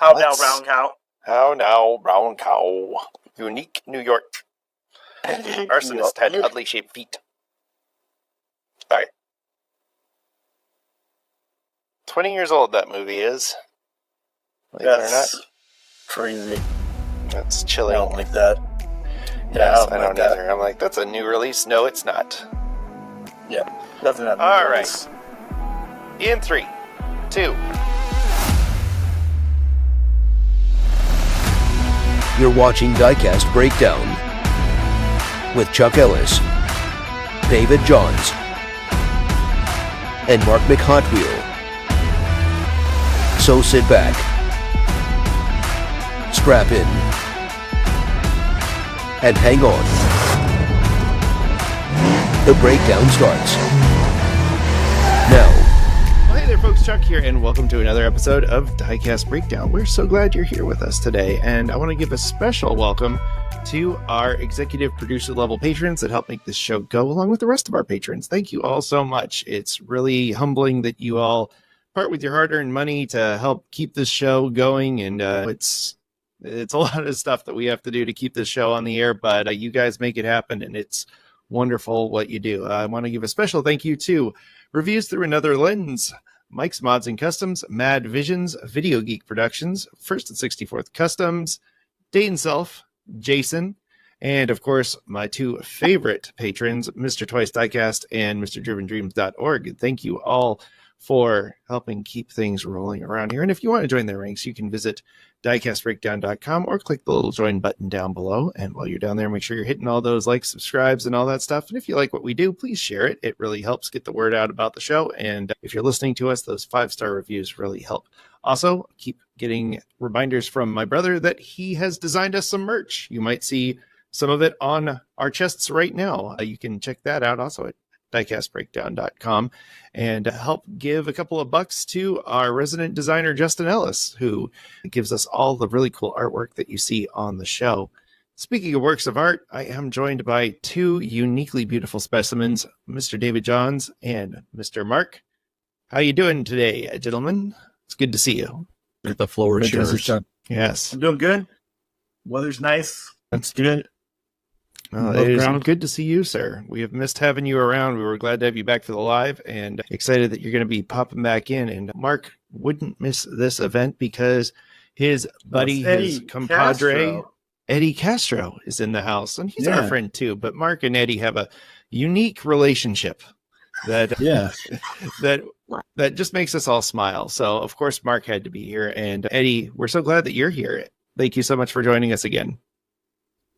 How now, brown cow? How now, brown cow? Unique New York. Arsonist had oddly shaped feet. Alright. 20 years old that movie is. Believe it or not. Crazy. That's chilling. I don't like that. Yes, I don't either. I'm like, that's a new release. No, it's not. Yeah, nothing happened. All right. In 3, 2. You're watching Diecast Breakdown with Chuck Ellis, David Johns, and Mark McHotwheel. So sit back, strap in, and hang on. The breakdown starts now. Well, hey there, folks. Chuck here, and welcome to another episode of Diecast Breakdown. We're so glad you're here with us today, and I want to give a special welcome to our executive producer level patrons that help make this show go, along with the rest of our patrons. Thank you all so much. It's really humbling that you all part with your hard-earned money to help keep this show going, and it's a lot of stuff that we have to do to keep this show on the air, but you guys make it happen, and it's wonderful what you do. I want to give a special thank you to Reviews Through Another Lens, Mike's Mods and Customs, Mad Visions, Video Geek Productions, First and 64th Customs, Dayton Self, Jason, and of course my two favorite patrons, Mr. TWYCE Diecast and MrDrivenDreams.org. Thank you all for helping keep things rolling around here. And if you want to join their ranks, you can visit diecastbreakdown.com or click the little join button down below. And while you're down there, make sure you're hitting all those likes, subscribes, and all that stuff. And if you like what we do, please share it. It really helps get the word out about the show. And if you're listening to us, those 5-star reviews really help. Also, keep getting reminders from my brother that he has designed us some merch. You might see some of it on our chests right now. You can check that out also at diecastbreakdown.com and help give a couple of bucks to our resident designer Justin Ellis, who gives us all the really cool artwork that you see on the show. Speaking of works of art, I am joined by two uniquely beautiful specimens, Mr. David Johns and Mr. Mark. How you doing today, gentlemen? It's good to see you. The floor is yours. Yes. I'm doing good. Weather's nice. That's good. It is good to see you, sir. We have missed having you around. We were glad to have you back for the live and excited that you're going to be popping back in. And Mark wouldn't miss this event because his buddy, his compadre, Eddie Castro, is in the house. And he's our friend too. But Mark and Eddie have a unique relationship that that just makes us all smile. So, of course, Mark had to be here. And Eddie, we're so glad that you're here. Thank you so much for joining us again.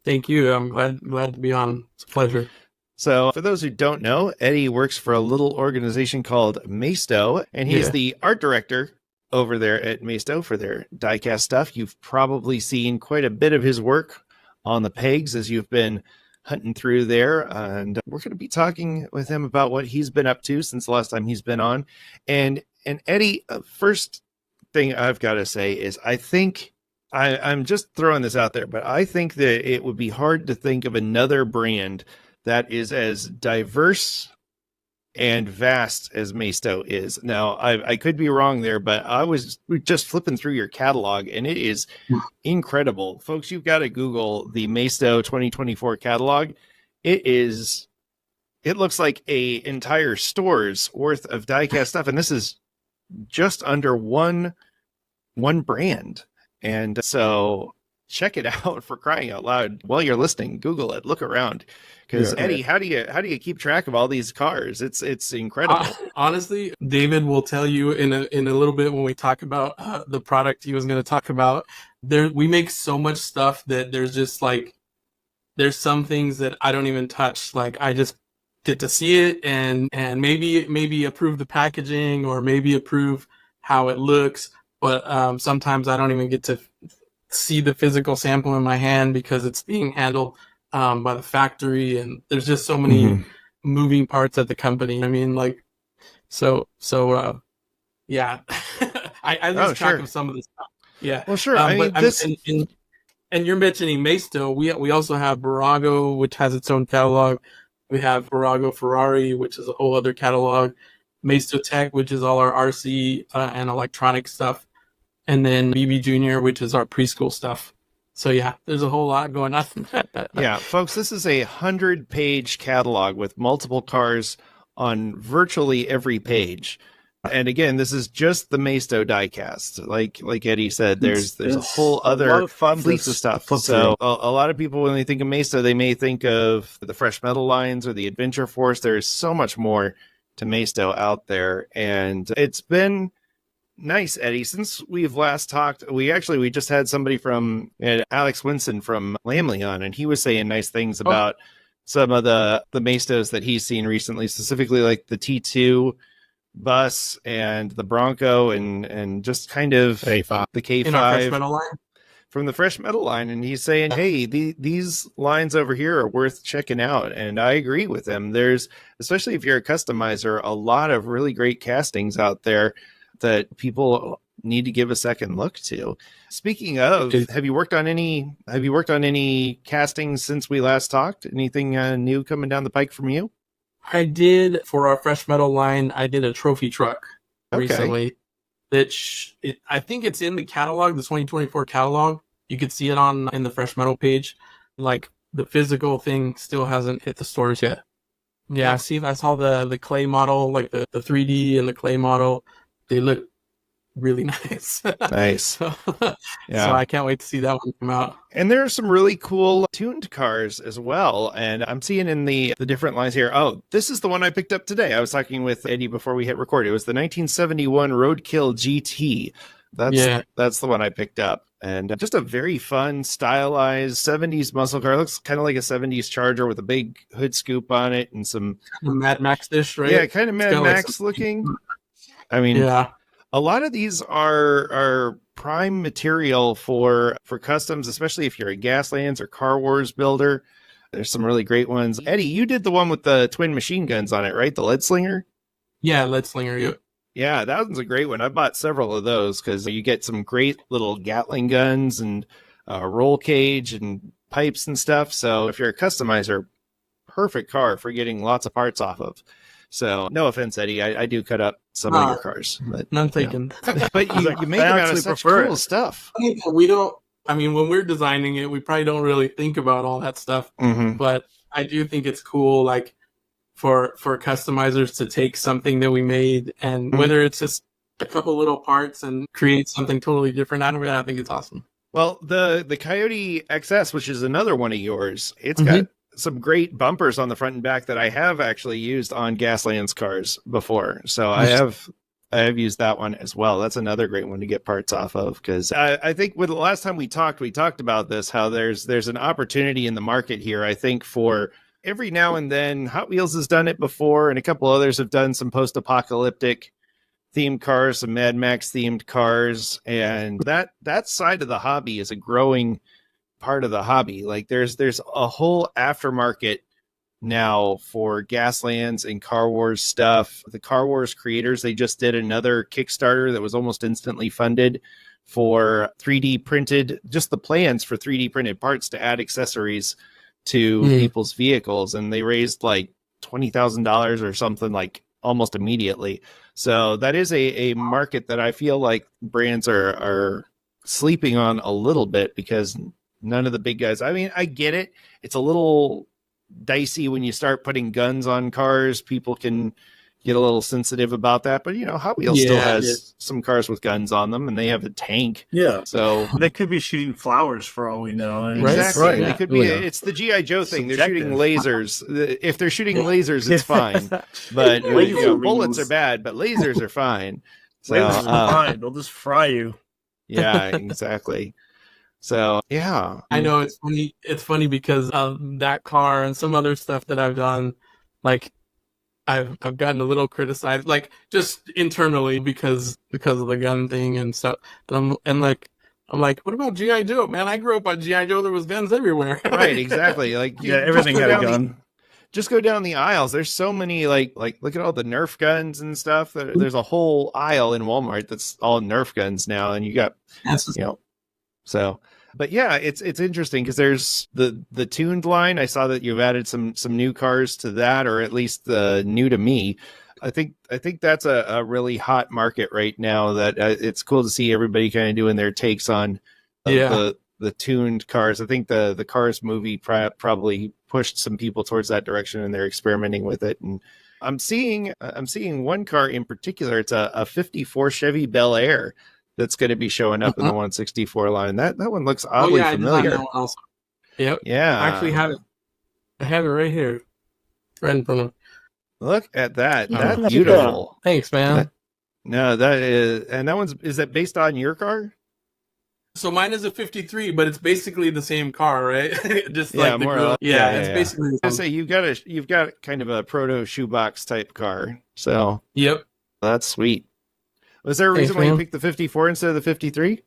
Thank you. I'm glad to be on. It's a pleasure. So for those who don't know, Eddie works for a little organization called Maisto, and he's the art director over there at Maisto for their diecast stuff. You've probably seen quite a bit of his work on the pegs as you've been hunting through there, and we're going to be talking with him about what he's been up to since the last time he's been on. And Eddie, first thing I've got to say is I think I'm just throwing this out there, but I think that it would be hard to think of another brand that is as diverse and vast as Maisto is. Now, I could be wrong there, but I was just flipping through your catalog, and it is incredible. Folks, you've got to Google the Maisto 2024 catalog. It looks like a entire store's worth of diecast stuff, and this is just under one brand. And so check it out, for crying out loud. While you're listening, Google it, look around. Because Eddie, how do you keep track of all these cars? It's incredible. Honestly, David will tell you in a little bit when we talk about the product he was going to talk about. We make so much stuff that there's just like, there's some things that I don't even touch. Like I just get to see it and maybe approve the packaging or maybe approve how it looks. But sometimes I don't even get to see the physical sample in my hand because it's being handled by the factory, and there's just so many moving parts at the company. I mean, like, yeah. I lose track of some of this stuff. Yeah. Well, sure. I mean, and you're mentioning Maisto. We also have Burago, which has its own catalog. We have Burago Ferrari, which is a whole other catalog. Maisto Tech, which is all our RC and electronic stuff. and then BB Junior, which is our preschool stuff. So yeah, there's a whole lot going on. Yeah, folks, this is a 100-page catalog with multiple cars on virtually every page. And again, this is just the Maisto diecast. Like Eddie said, there's a whole other fleets of stuff. So a lot of people, when they think of Maisto, they may think of the Fresh Metal lines or the Adventure Force. There's so much more to Maisto out there, and it's been nice, Eddie. Since we've last talked, we just had somebody from Alex Winson from Lamley on, and he was saying nice things about some of the Maistos that he's seen recently, specifically like the T2 bus and the Bronco and just kind of the K5 in our Fresh Metal line. From the Fresh Metal line, and he's saying, hey, these lines over here are worth checking out. And I agree with him. There's, especially if you're a customizer, a lot of really great castings out there that people need to give a second look to. Speaking of, have you worked on any castings since we last talked? Anything new coming down the pike from you? I did, for our Fresh Metal line, I did a trophy truck recently. I think it's in the catalog, the 2024 catalog. You could see it in the Fresh Metal page. Like, the physical thing still hasn't hit the stores yet. Yeah, I saw the clay model, like the 3D and the clay model. They look really nice. Nice. So I can't wait to see that one come out. And there are some really cool tuned cars as well. And I'm seeing in the different lines here. Oh, this is the one I picked up today. I was talking with Eddie before we hit record. It was the 1971 Roadkill GT. That's the one I picked up. And just a very fun, stylized 70s muscle car. It looks kind of like a 70s Charger with a big hood scoop on it and some Mad Max-ish, right? Yeah, kind of Mad Max looking. I mean, yeah. A lot of these are prime material for customs, especially if you're a Gaslands or Car Wars builder. There's some really great ones. Eddie, you did the one with the twin machine guns on it, right? The Lead Slinger? Yeah, Lead Slinger. Yeah, that one's a great one. I bought several of those because you get some great little Gatling guns and roll cage and pipes and stuff. So if you're a customizer, perfect car for getting lots of parts off of. So, no offense, Eddie. I do cut up some of your cars. But, none taken. But you make them out of such cool stuff. We don't, when we're designing it, we probably don't really think about all that stuff. Mm-hmm. But I do think it's cool, like, for customizers to take something that we made, and whether it's just a couple little parts and create something totally different, I think it's awesome. Well, the Coyote XS, which is another one of yours, it's got some great bumpers on the front and back that I have actually used on Gaslands cars before. So I have used that one as well. That's another great one to get parts off of, because I think with the last time we talked about this, how there's an opportunity in the market here. I think for every now and then, Hot Wheels has done it before, and a couple others have done some post-apocalyptic themed cars, some Mad Max themed cars, and that side of the hobby is a growing part of the hobby. Like there's a whole aftermarket now for Gaslands and Car Wars stuff. The Car Wars creators, they just did another Kickstarter that was almost instantly funded for 3D printed, just the plans for 3D printed parts to add accessories to people's vehicles, and they raised like $20,000 or something, like almost immediately. So that is a market that I feel like brands are sleeping on a little bit, because none of the big guys, I get it. It's a little dicey when you start putting guns on cars. People can get a little sensitive about that, but Hot Wheels still has some cars with guns on them, and they have a tank. Yeah. So they could be shooting flowers for all we know. Exactly. Right. They could be. It's the G.I. Joe thing. They're shooting lasers. If they're shooting lasers, it's fine. But bullets are bad, but lasers are fine. So, lasers are fine. They'll just fry you. Yeah, exactly. So yeah, I know it's funny. It's funny because of that car and some other stuff that I've done. Like I've gotten a little criticized, like just internally because of the gun thing and stuff. But I'm like, what about G.I. Joe? Man, I grew up on G.I. Joe. There was guns everywhere. Right, exactly. Like everything had a gun. Just go down the aisles. There's so many, like look at all the Nerf guns and stuff. There's a whole aisle in Walmart that's all Nerf guns now, and you got so. But yeah, it's interesting because there's the tuned line. I saw that you've added some new cars to that, or at least new to me. I think that's a really hot market right now. That it's cool to see everybody kind of doing their takes on the tuned cars. I think the Cars movie probably pushed some people towards that direction, and they're experimenting with it. And I'm seeing one car in particular. It's a '54 Chevy Bel Air that's going to be showing up in the 164 line. That one looks oddly familiar. I that one also. Yep. Yeah, I actually have it. I have it right here. Right in front of me. Look at that. Oh, That's beautiful. Thanks, man. Is that based on your car? So mine is a 53, but it's basically the same car, right? Just Yeah, like the more or grill. less. Yeah, Yeah, it's yeah. basically the I same. say you've got kind of a proto shoebox type car. So Yep. that's sweet. Was there a Thanks, reason why you man. picked the 54 instead of the 53?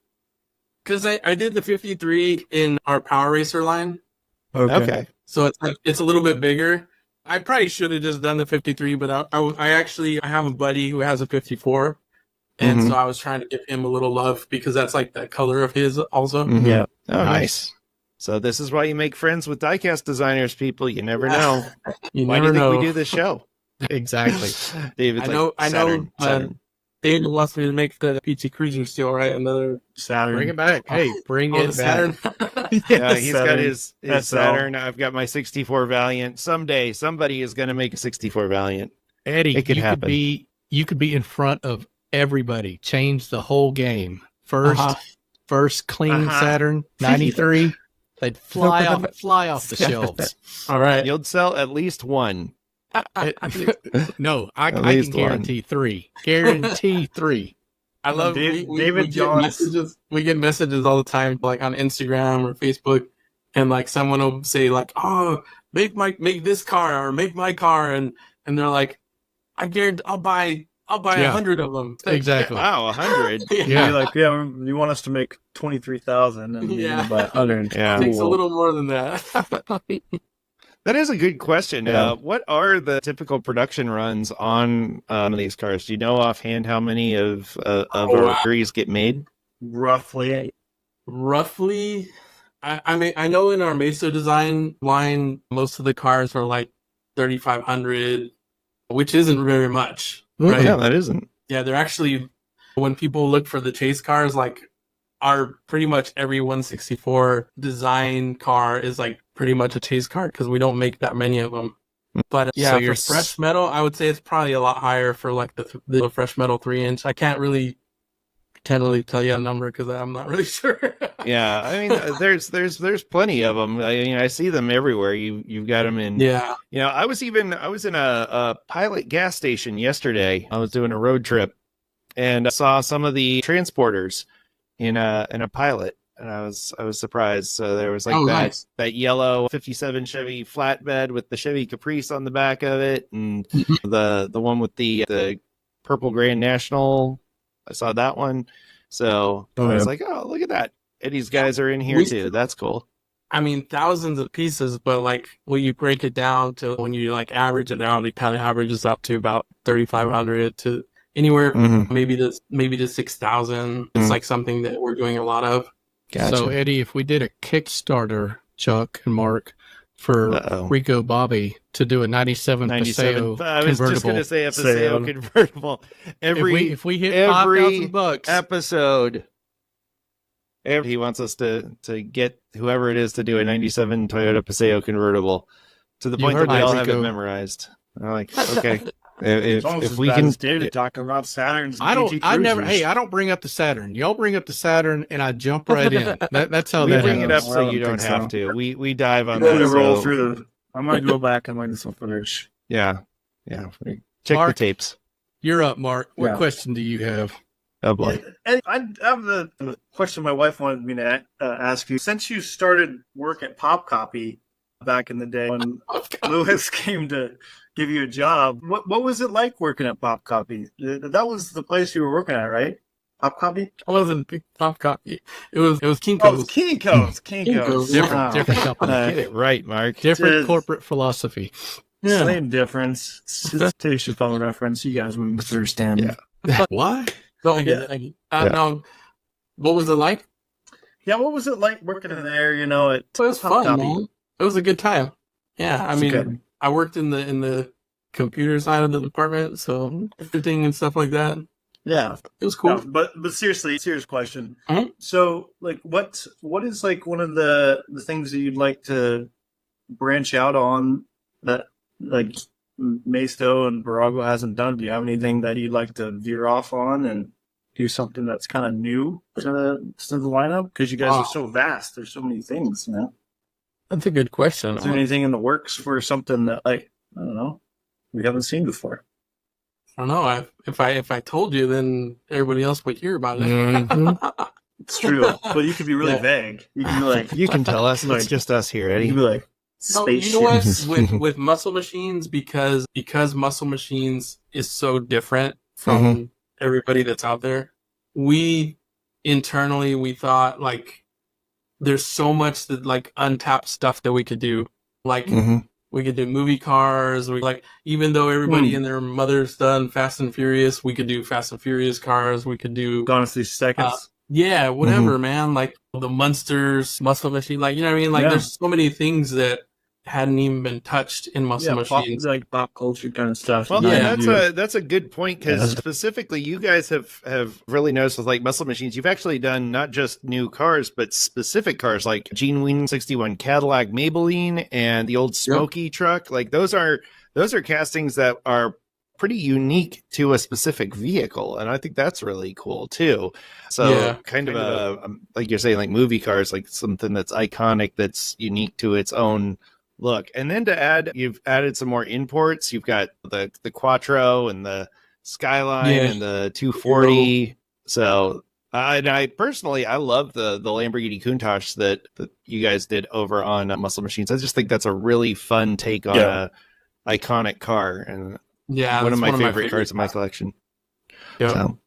Because I did the 53 in our Power Racer line. Okay. So it's a little bit bigger. I probably should have just done the 53, but I actually have a buddy who has a 54. And Mhm. so I was trying to give him a little love because that's like the color of his also. Mhm. Yeah. Oh, nice. So this is why you make friends with diecast designers, people. You never know. You Why do never you think know. we do this show? Exactly. David's I know. Saturn. David wants me to make the PT Cruiser Steel, right? Another Saturn. Bring it back. Hey, bring the it back. Saturn. Yeah, he's got Saturn. his SL. Saturn. I've got my 64 Valiant. Someday, somebody is going to make a 64 Valiant. Eddie, It could happen. you could be in front of everybody. Change the whole game. First clean Saturn 93. They'd fly off the shelves. All right. You'll sell at least one. No, I At can least one. guarantee 3. Guarantee 3. I love David we get Johns. messages. We get messages all the time, like on Instagram or Facebook, and like someone will say like, "Oh, make this car or make my car," and they're like, "I guarantee I'll buy 100 of them." Exactly. Wow, 100. Yeah. You're like, yeah, you want us to make 23,000 and Yeah. buy 100. Yeah. It takes a Cool. little more than that. That is a good question. Yeah. What are the typical production runs on these cars? Do you know offhand how many of our series get made? Roughly. Roughly, I mean, I know in our Maisto design line, most of the cars are like 3,500, which isn't very much, right? Yeah, that isn't. Yeah, they're actually, when people look for the chase cars, like our pretty much every 164 design car is like pretty much a chase car because we don't make that many of them. But yeah, So for you're fresh metal, I would say it's probably a lot higher for like the fresh metal 3-inch. I can't really tell you a number because I'm not really sure. Yeah, I mean, there's plenty of them. I see them everywhere. You've got them in. Yeah. You know, I was in a Pilot gas station yesterday. I was doing a road trip, and I saw some of the transporters in a Pilot, and I was surprised. So there was like Nice. that yellow 57 Chevy flatbed with the Chevy Caprice on the back of it, and the one with the purple Grand National. I saw that one. So I was like, oh, look at that. Eddie's guys are in here too. That's cool. I mean, thousands of pieces, but like when you break it down to when you like average it out, it kind of averages up to about 3,500 to anywhere maybe to 6,000. It's like something that we're doing a lot of. Gotcha. So, Eddie, if we did a Kickstarter, Chuck and Mark, for Rico Bobby to do a 97 Paseo I was just going convertible, to say a Paseo convertible. if we hit every $5,000, episode, he wants us to get whoever it is to do a 97 Toyota Paseo convertible to the You point that heard we me, all have it Rico. memorized. I'm like, okay. It's almost If as we bad can, as David talking about Saturns. and I PT Cruisers. don't bring up the Saturn. Y'all bring up the Saturn, and I jump right in. That's how we that bring it up happens. so I you don't don't think have so. to. We dive on I'm gonna that. roll so- through the. I might go back and do some footage. Yeah. Check Mark, the tapes. You're up, Mark. What Yeah. question do you have? Oh boy. And I have the question my wife wanted me to ask you. Since you started work at Pop Copy back in the day when Lewis came to give you a job, what was it like working at Pop Copy? That was the place you were working at, right? Pop Copy? I wasn't big Top Copy. It was Oh, Kinko's. it's Kinko's. Kinko's. Different company. Get it right, Mark. Different Just- corporate philosophy. Yeah. Same difference. It's just a Chappelle reference. You guys would understand. Yeah. Why? No, I get it. No, what was it like? Yeah, what was it like working in there, at It was Pop fun, Copy? man. It was a good time. Yeah, I mean, good. I worked in the computer side of the department, so everything and stuff like that. Yeah, It was cool. no, but seriously, serious question. Mhm. So, like, what is like one of the things that you'd like to branch out on that like Maisto and Burago hasn't done? Do you have anything that you'd like to veer off on and do something that's kind of new to the lineup? Because you guys are so vast. There's so many things, you know? That's a good question. Is there anything in the works for something that, like, I don't know, we haven't seen before? I don't know. If I told you, then everybody else would hear about it. Mhm. It's true, but you could be really Yeah. vague. You can be like, You can tell us. Like- It's just us here, you Eddie. can be like, No, spaceship. you know what? with muscle machines, because muscle machines is so different from everybody that's out there. We internally we thought like there's so much that like untapped stuff that we could do. Like we could do movie cars. We like even though everybody and their mother's done Fast and Furious, we could do Fast and Furious cars. We could do Gone in 3 seconds. yeah, whatever, man. Like the Munsters, muscle machine. Like you know what I mean? Like Yeah. there's so many things that hadn't even been touched in muscle machines. like pop culture kind of stuff. Well, Yeah. and that's a good point because specifically, you guys have really noticed with like muscle machines. You've actually done not just new cars, but specific cars like Gene Ween 61 Cadillac Maybelline and the old Smoky truck. Like those are castings that are pretty unique to a specific vehicle, and I think that's really cool too. So kind of a like you're saying, like movie cars, like something that's iconic, that's unique to its own look. And then to add, you've added some more imports. You've got the Quattro and the Skyline and the 240. So I personally, I love the Lamborghini Countach that you guys did over on Muscle Machines. I just think that's a really fun take on a iconic car, and one of my favorite cars in my collection. Yeah. So.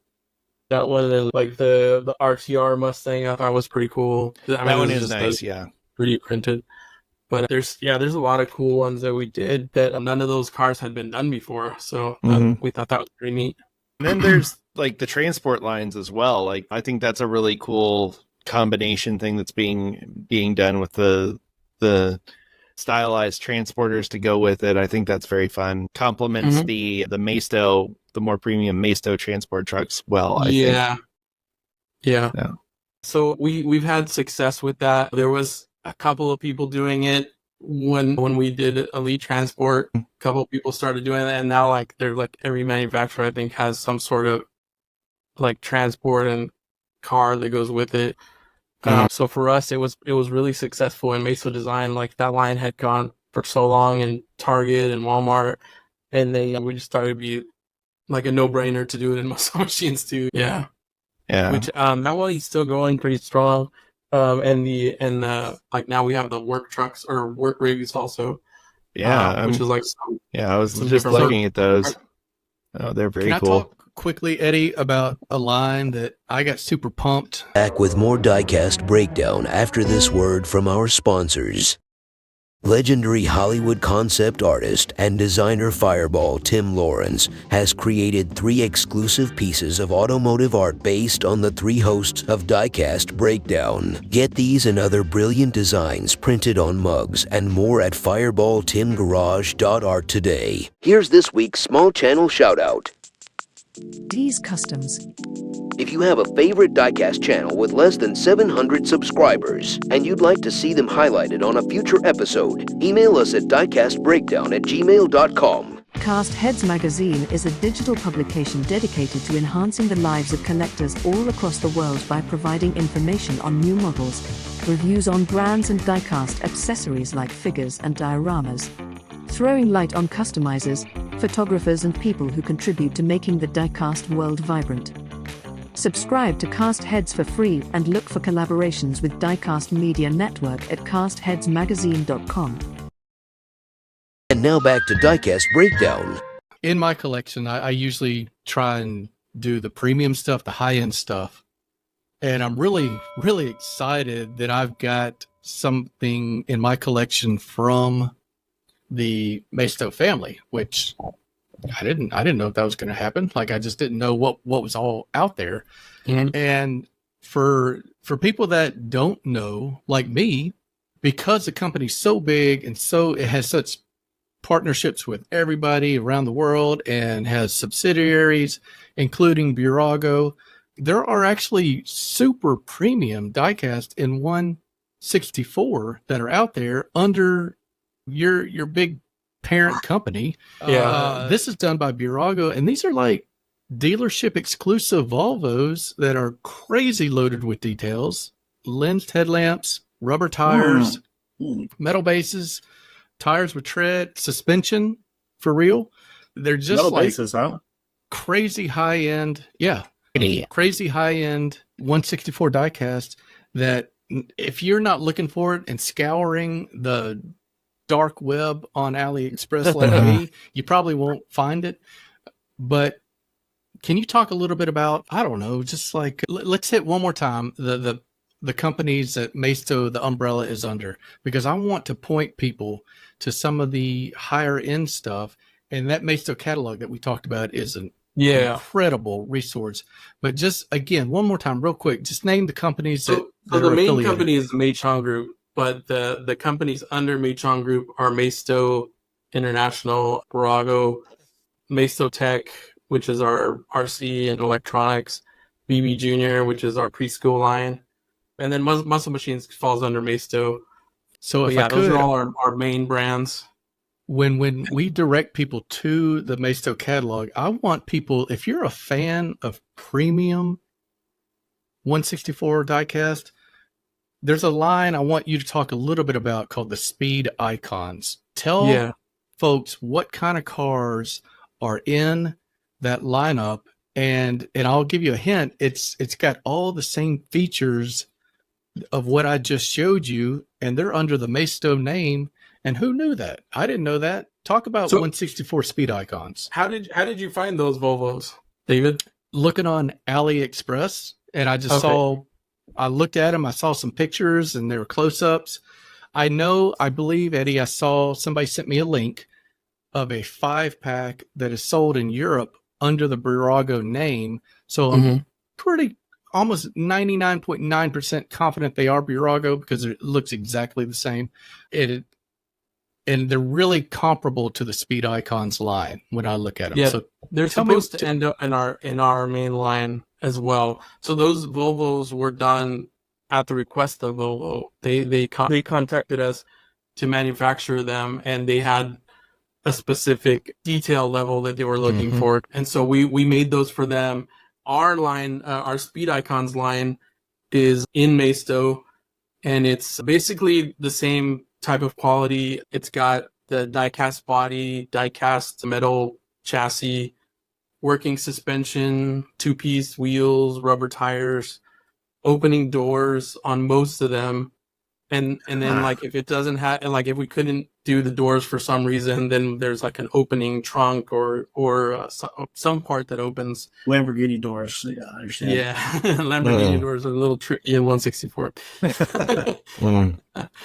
That one, like the RTR Mustang, I thought was pretty cool. I mean, That one it was is just, nice, like, 3D printed. But there's a lot of cool ones that we did that none of those cars had been done before. So we thought that was pretty neat. And then there's like the transport lines as well. Like I think that's a really cool combination thing that's being done with the stylized transporters to go with it. I think that's very fun. Complements the Maisto, the more premium Maisto transport trucks well, I think. Yeah. So we've had success with that. There was a couple of people doing it when we did Elite Transport. A couple of people started doing it, and now like they're like every manufacturer I think has some sort of like transport and car that goes with it. So for us, it was really successful in Maisto Design. Like that line had gone for so long in Target and Walmart, and we just started to be like a no-brainer to do it in muscle machines too. Yeah. Which that one is still going pretty strong. And like now we have the work trucks or work rigs also. Which is like I was just looking at those. Oh, they're very Can cool. I talk quickly, Eddie, about a line that I got super pumped? Back with more Diecast Breakdown after this word from our sponsors. Legendary Hollywood concept artist and designer Fireball Tim Lawrence has created 3 exclusive pieces of automotive art based on the 3 hosts of Diecast Breakdown. Get these and other brilliant designs printed on mugs and more at fireballtimgarage.art today. Here's this week's small channel shout out. D's Customs. If you have a favorite Diecast channel with less than 700 subscribers and you'd like to see them highlighted on a future episode, email us at diecastbreakdown@gmail.com. Cast Heads Magazine is a digital publication dedicated to enhancing the lives of collectors all across the world by providing information on new models, reviews on brands and diecast accessories like figures and dioramas, throwing light on customizers, photographers and people who contribute to making the diecast world vibrant. Subscribe to Cast Heads for free and look for collaborations with Diecast Media Network at castheadsmagazine.com. And now back to Diecast Breakdown. In my collection, I usually try and do the premium stuff, the high-end stuff. And I'm really, really excited that I've got something in my collection from the Maisto family, which I didn't know if that was going to happen. Like I just didn't know what was all out there. And for people that don't know, like me, because the company's so big and so it has such partnerships with everybody around the world and has subsidiaries, including Burago. There are actually super premium diecast in 164 that are out there under your big parent company. This is done by Burago, and these are like dealership exclusive Volvos that are crazy loaded with details, lensed headlamps, rubber tires, metal bases, tires with tread, suspension for real. They're just Metal like bases, huh? crazy high end. Yeah. Crazy high end 164 diecast that if you're not looking for it and scouring the dark web on AliExpress like me, you probably won't find it. But can you talk a little bit about, I don't know, just like, let's hit one more time the companies that Maisto, the umbrella, is under, because I want to point people to some of the higher end stuff. And that Maisto catalog that we talked about is an incredible resource. But just again, one more time, real quick, just name the companies that So are the main affiliated. company is the Maichon Group, but the companies under Maichon Group are Maisto International, Burago, Maisto Tech, which is our RC and electronics, BB Junior, which is our preschool line, and then Muscle Machines falls under Maisto. So But if yeah, I those could, are all our main brands. when we direct people to the Maisto catalog, I want people, if you're a fan of premium 164 diecast, there's a line I want you to talk a little bit about called the speed icons. Tell folks what kind of cars are in that lineup, and I'll give you a hint. It's got all the same features of what I just showed you, and they're under the Maisto name. And who knew that? I didn't know that. Talk about 164 speed icons. How did you find those Volvos, David? Looking on AliExpress, and I just saw, I looked at them, I saw some pictures, and they were close-ups. I believe, Eddie, I saw somebody sent me a link of a 5-pack that is sold in Europe under the Burago name. So I'm pretty, almost 99.9% confident they are Burago because it looks exactly the same. And they're really comparable to the Speed Icons line when I look at them. Yeah, so they're supposed to end up in our main line as well. So those Volvos were done at the request of Volvo. They contacted us to manufacture them, and they had a specific detail level that they were looking for, and so we made those for them. Our line, our Speed Icons line, is in Maisto, and it's basically the same type of quality. It's got the die-cast body, die-cast metal chassis, working suspension, 2-piece wheels, rubber tires, opening doors on most of them. And then like if it doesn't have, and like if we couldn't do the doors for some reason, then there's like an opening trunk or some part that opens. Lamborghini doors. Yeah, I understand. Yeah, Lamborghini doors are a little tricky in 164.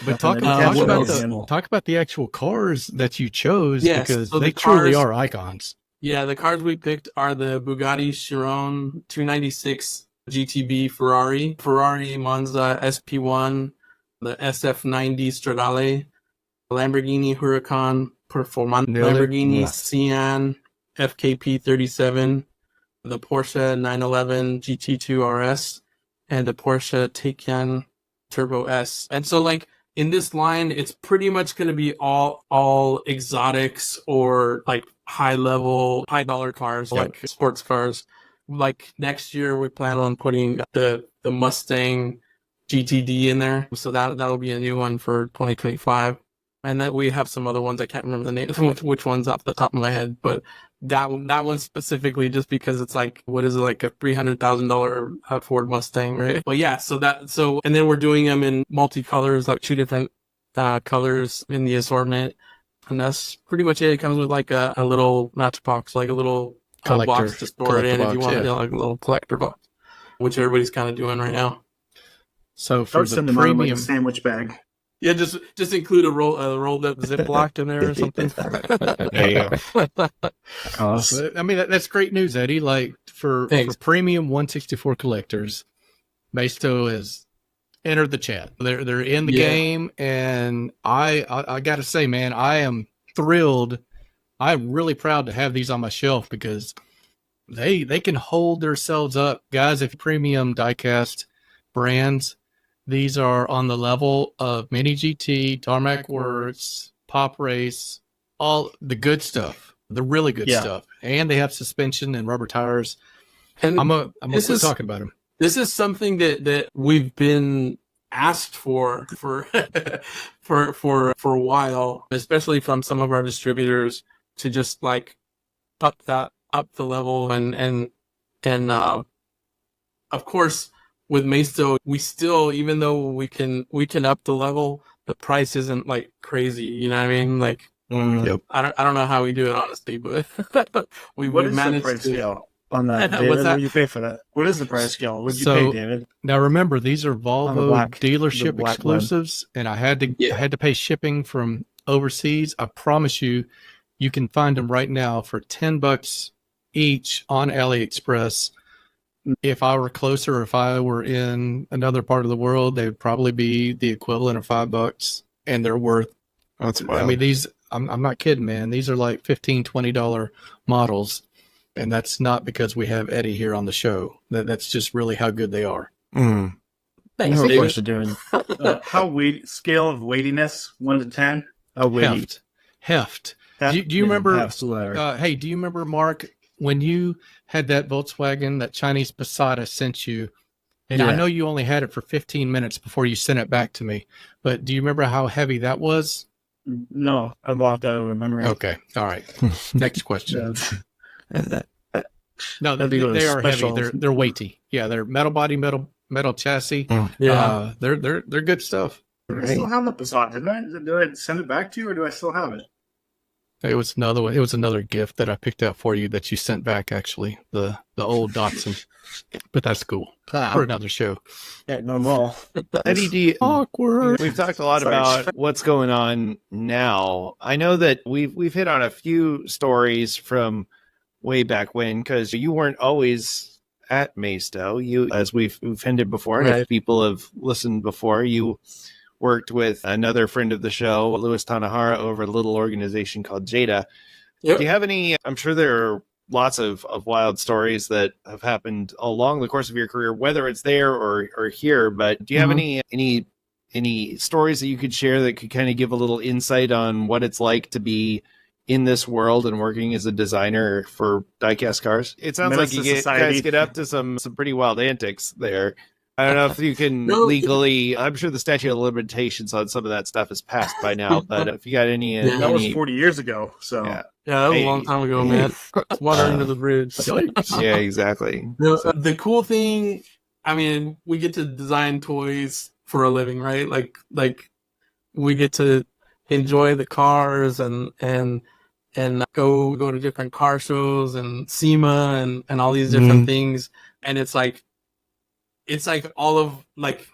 But talk about the actual cars that you chose, because so they truly are icons. Yeah, the cars we picked are the Bugatti Chiron 296 GTB Ferrari Monza SP1, the SF90 Stradale, Lamborghini Huracan Performante, Lamborghini Sian FKP 37, the Porsche 911 GT2 RS, and the Porsche Taycan Turbo S. And so like in this line, it's pretty much going to be all exotics or like high dollar cars, like sports cars. Like next year, we plan on putting the Mustang GTD in there, so that'll be a new one for 2025. And then we have some other ones. I can't remember the name, which one's off the top of my head, but that one specifically, just because it's like, what is it, like a $300,000 Ford Mustang, right? But yeah, and then we're doing them in multicolors, like 2 different colors in the assortment, and that's pretty much it. It comes with like a little matchbox, like a little box to store it in if you want, like a little collector box, which everybody's kind of doing right now. So for the premium, like a premium sandwich bag. Yeah, just include a rolled up Ziploc in there or something. There you go. I mean, that's great news, Eddie. Like for premium 164 collectors, Maisto has entered the chat. They're in the game, and I got to say, man, I am thrilled. I'm really proud to have these on my shelf because they can hold themselves up. Guys, if premium diecast brands, these are on the level of Mini GT, Tarmac Works, Pop Race, all the good stuff, the really good stuff. And they have suspension and rubber tires. And I'm gonna quit talking about them. This is something that we've been asked for for a while, especially from some of our distributors, to just like up the level and of course with Maisto we still, even though we can up the level, the price isn't like crazy, you know what I mean? Like Yep. I don't know how we do it honestly, but we managed the price to. scale on that, David? What's that? What do you pay for that? What is the price scale? What did you So- pay, David? Now remember, these are Volvo the dealership black exclusives, and I had to pay shipping from overseas. I promise you, you can find them right now for $10 each on AliExpress. If I were closer, if I were in another part of the world, they would probably be the equivalent of $5, and they're worth. That's wild. I mean, these. I'm not kidding, man. These are like $15, $20 models, and that's not because we have Eddie here on the show. That's just really how good they are. Mm. Thanks, Of David. course you're doing. How scale of weightiness, 1 to 10? How weighty? Heft. Heft? Do you remember? Heft's the letter. Hey, do you remember, Mark, when you had that Volkswagen, that Chinese Passat I sent you? And I Yeah. know you only had it for 15 minutes before you sent it back to me. But do you remember how heavy that was? No, I blocked out of my memory. Okay. All right. Next question. No, That'd be good. they are heavy. Special. They're weighty. Yeah, they're metal body, metal chassis. Yeah. They're good stuff. I still have the Passat, didn't I? Did I send it back to you, or do I still have it? It was another one. It was another gift that I picked out for you that you sent back. Actually, the old Datsun, but that's cool for another show. Yeah, no more. Eddie, do you, Awkward. we've talked a lot Sorry. about what's going on now. I know that we've hit on a few stories from way back when, because you weren't always at Maisto. You, as we've hinted before, and Right. if people have listened before, you worked with another friend of the show, Louis Tanahara, over a little organization called Jada. Yep. Do you have any? I'm sure there are lots of wild stories that have happened along the course of your career, whether it's there or here. But do you have any stories that you could share that could kind of give a little insight on what it's like to be in this world and working as a designer for diecast cars? It sounds Menace like to you society. guys get up to some pretty wild antics there. I don't know if you can No. legally. I'm sure the statute of limitations on some of that stuff is passed by now. But if you got any, Yeah. That was any 40 years ago, so Yeah. Yeah, that was Hey. a long time ago, man. It's water under the bridge. yeah, exactly. The cool thing, I mean, we get to design toys for a living, right? Like we get to enjoy the cars and go to different car shows and SEMA and all these different things. And it's like all of, like,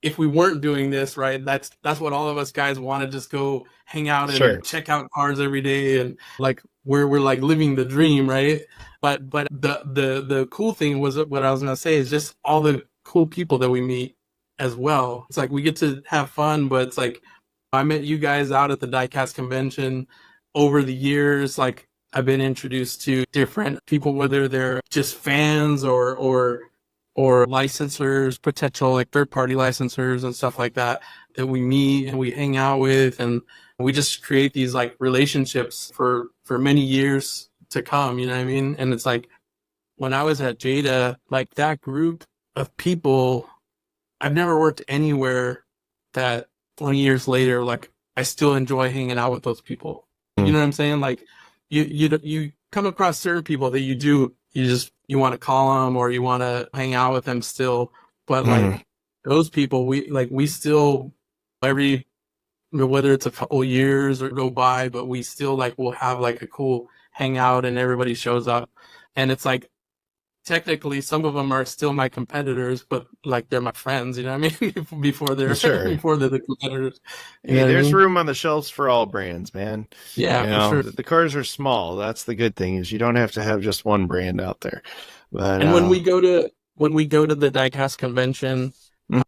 if we weren't doing this, right, that's what all of us guys want to just go hang out and Sure. check out cars every day, and like we're like living the dream, right? But the cool thing was, what I was gonna say is just all the cool people that we meet as well. It's like we get to have fun, but it's like I met you guys out at the Diecast convention. Over the years, like I've been introduced to different people, whether they're just fans or licensors, potential like third-party licensors and stuff like that we meet and we hang out with, and we just create these like relationships for many years to come, you know what I mean? And it's like when I was at Jada, like that group of people, I've never worked anywhere that 20 years later, like I still enjoy hanging out with those people. You know what I'm saying? Like you come across certain people that you want to call them or you want to hang out with them still, but like those people, we still, every, whether it's a couple years or go by, but we still like we'll have like a cool hangout and everybody shows up, and it's like technically some of them are still my competitors, but like they're my friends, you know what I mean? before they're the competitors. You know Hey, what I there's mean? room on the shelves for all brands, man. Yeah, You know, for sure. the cars are small. That's the good thing, is you don't have to have just one brand out there. But And when we go to the Diecast convention,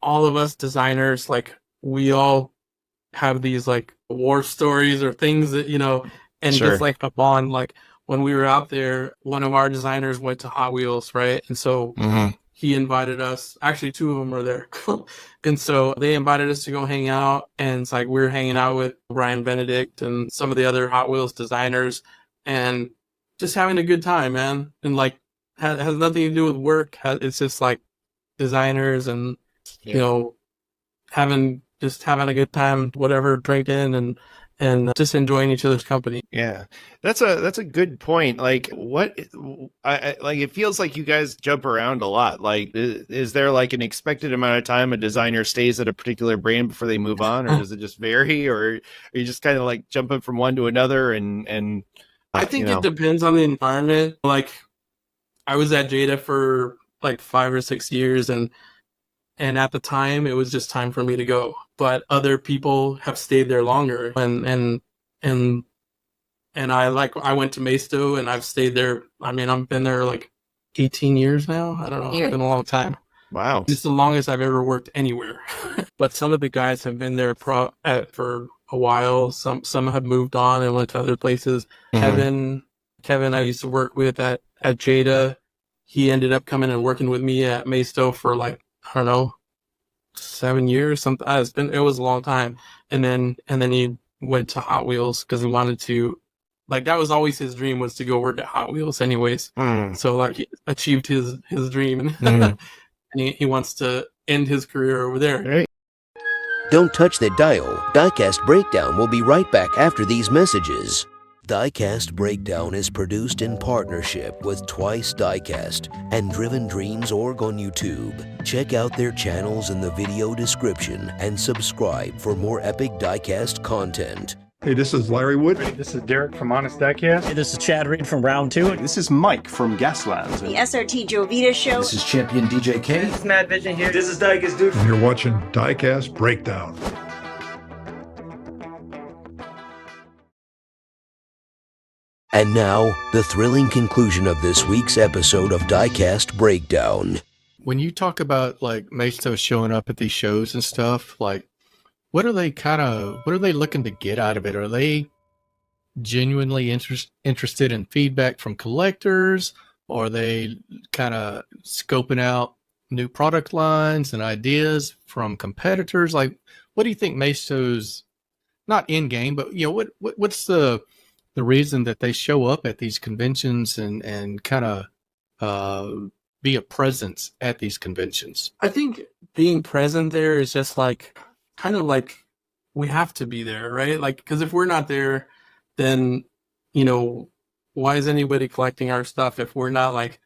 all of us designers, like we all have these like war stories or things that, and Sure. just like a bond. Like when we were out there, one of our designers went to Hot Wheels, right? And so he invited us. Actually, two of them were there. And so they invited us to go hang out. And it's like we were hanging out with Brian Benedict and some of the other Hot Wheels designers and just having a good time, man. And like, has nothing to do with work. It's just like designers and, having a good time, whatever, drinking and just enjoying each other's company. Yeah, that's a good point. Like, I like, it feels like you guys jump around a lot. Like, is there like an expected amount of time a designer stays at a particular brand before they move on, or does it just vary, or are you just kind of like jumping from one to another? And I think it depends on the environment. Like, I was at Jada for like 5 or 6 years, and at the time it was just time for me to go. But other people have stayed there longer, and I went to Maisto and I've stayed there. I mean, I've been there like 18 years now. I don't know. It's been a long time. Wow. It's the longest I've ever worked anywhere. But some of the guys have been there for a while. Some have moved on and went to other places. Kevin, I used to work with at Jada. He ended up coming and working with me at Maisto for like, I don't know, 7 years, something. It was a long time. And then he went to Hot Wheels because he wanted to, like, that was always his dream, was to go work at Hot Wheels anyways. So like, he achieved his dream and he wants to end his career over there. Right. Don't touch that dial. Diecast Breakdown will be right back after these messages. Diecast Breakdown is produced in partnership with TWYCE Diecast and Driven Dreams Org on YouTube. Check out their channels in the video description and subscribe for more epic diecast content. Hey, this is Larry Wood. This is Derek from Honest Diecast. Hey, this is Chad Reed from Round 2. This is Mike from Gas Labs. The SRT Jovita Show. This is Champion DJ K. This is Mad Vision here. This is Diecast Dude. And you're watching Diecast Breakdown. And now, the thrilling conclusion of this week's episode of Diecast Breakdown. When you talk about like Maisto showing up at these shows and stuff, like what are they looking to get out of it? Are they genuinely interested in feedback from collectors? Or are they kind of scoping out new product lines and ideas from competitors? Like, what do you think Maisto's, not in game, but what's the reason that they show up at these conventions and kind of be a presence at these conventions? I think being present there is just like, kind of like, we have to be there, right? Like, because if we're not there, then, why is anybody collecting our stuff if we're not like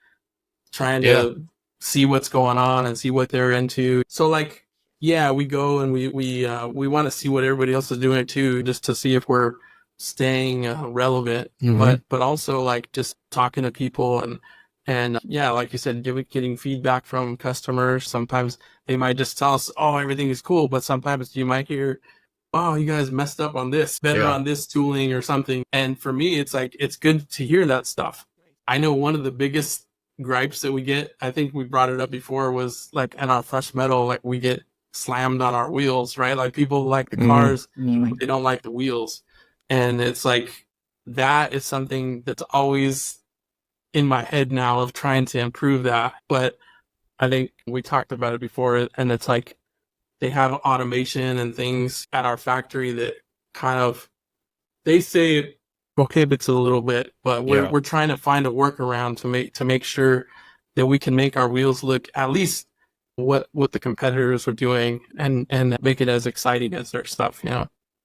trying to see what's going on and see what they're into? So like, yeah, we go and we want to see what everybody else is doing too, just to see if we're staying relevant, but also like just talking to people and yeah, like you said, getting feedback from customers. Sometimes they might just tell us, oh, everything is cool, but sometimes you might hear, oh, you guys messed up on this, better on this tooling or something. And for me, it's like, it's good to hear that stuff. I know one of the biggest gripes that we get, I think we brought it up before, was like in our fresh metal, like we get slammed on our wheels, right? Like people like the cars, they don't like the wheels. And it's like, that is something that's always in my head now of trying to improve that. But I think we talked about it before, and it's like, they have automation and things at our factory that kind of, they say it prohibits a little bit, but we're trying to find a workaround to make sure that we can make our wheels look at least what the competitors are doing and make it as exciting as their stuff,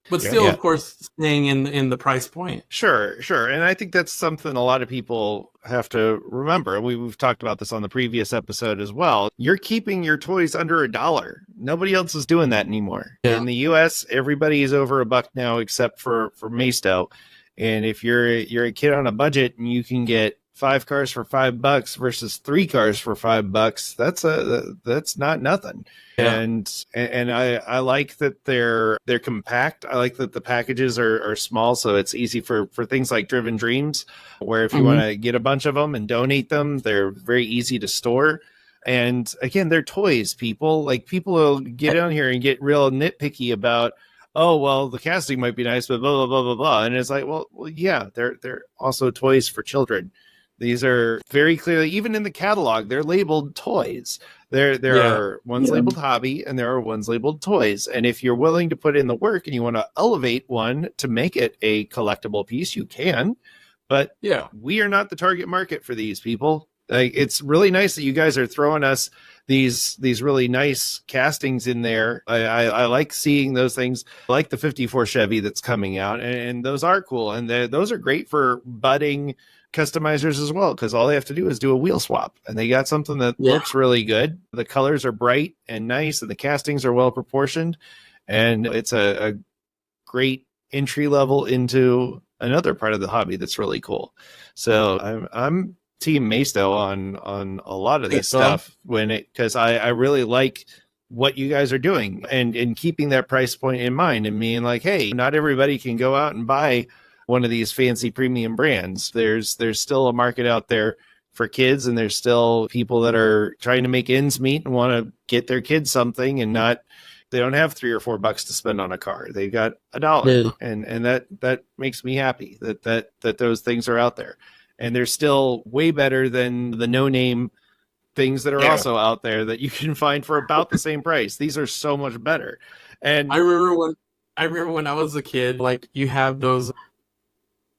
But still, of course, staying in the price point. Sure. And I think that's something a lot of people have to remember. We've talked about this on the previous episode as well. You're keeping your toys under $1. Nobody else is doing that anymore. Yeah. In the US, everybody is over $1 now, except for Maisto. And if you're a kid on a budget and you can get 5 cars for $5 versus 3 cars for $5, that's not nothing. Yeah. And I like that they're compact. I like that the packages are small, so it's easy for things like Driven Dreams, where if you want to get a bunch of them and donate them, they're very easy to store. And again, they're toys, people. Like, people will get on here and get real nitpicky about, oh, well, the casting might be nice, but blah, blah, blah, blah, blah. And it's like, well, yeah, they're also toys for children. These are very clearly, even in the catalog, they're labeled toys. There are ones labeled hobby and there are ones labeled toys. And if you're willing to put in the work and you want to elevate one to make it a collectible piece, you can. But we are not the target market for these people. Like, it's really nice that you guys are throwing us these really nice castings in there. I like seeing those things. I like the 54 Chevy that's coming out, and those are cool. And those are great for budding customizers as well, because all they have to do is do a wheel swap, and they got something that looks really good. The colors are bright and nice, and the castings are well proportioned, and it's a great entry level into another part of the hobby that's really cool. So I'm team Maisto on a lot of this stuff because I really like what you guys are doing and keeping that price point in mind and being like, hey, not everybody can go out and buy one of these fancy premium brands. There's still a market out there for kids, and there's still people that are trying to make ends meet and want to get their kids something, and they don't have $3 or $4 to spend on a car. They've got $1, and that makes me happy that those things are out there, and they're still way better than the no-name things that are also out there that you can find for about the same price. These are so much better. And I remember when I was a kid, like, you have those.